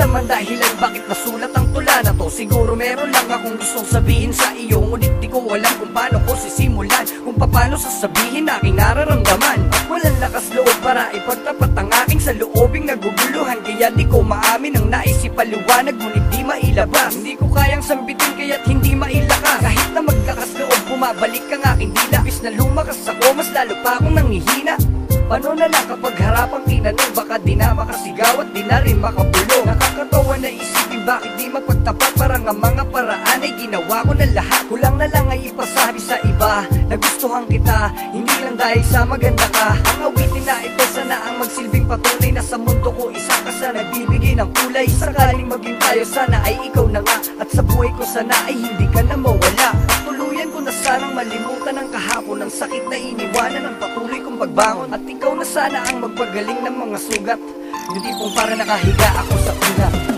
alam ang dahilan bakit nasulat ang tula na to. Siguro meron lang akong gustong sabihin sa iyo, ngunit di ko alam kung paano ko sisimulan, kung paano sasabihin aking nararamdaman. At walang lakas loob para ipagtapat ang aking saloobing naguguluhan, kaya di ko maamin ang naisipaliwanag ngunit di mailabas. Hindi ko kayang sambitin kaya't hindi mailakas, kahit na maglakas loob bumabalik ang aking dila. Bis na lumakas ako mas lalo pa akong nanghihina. Paano na lang kapag harapang tinanong, baka di na makasigaw at di na rin makabulong. Nakakatawa na isipin bakit di mapagtapat, parang ang mga paraan ay ginawa ko na lahat. Kulang na lang ay ipasabi sa iba na gustuhan kita, hindi lang dahil sa maganda ka. Ang awitin na ito sana ang magsilbing patunay na sa mundo ko isa ka sa nagbibigay ng kulay. Sakaling maging tayo sana ay ikaw na nga, at sa buhay ko sana ay hindi ka na mawala. Tuluyan ko na sanang malimutan ang kahapon, ang sakit na iniwanan ang patuloy kong pagbangon. At ikaw na sana ang magpagaling ng mga sugat, hindi pong para nakahiga ako sa una.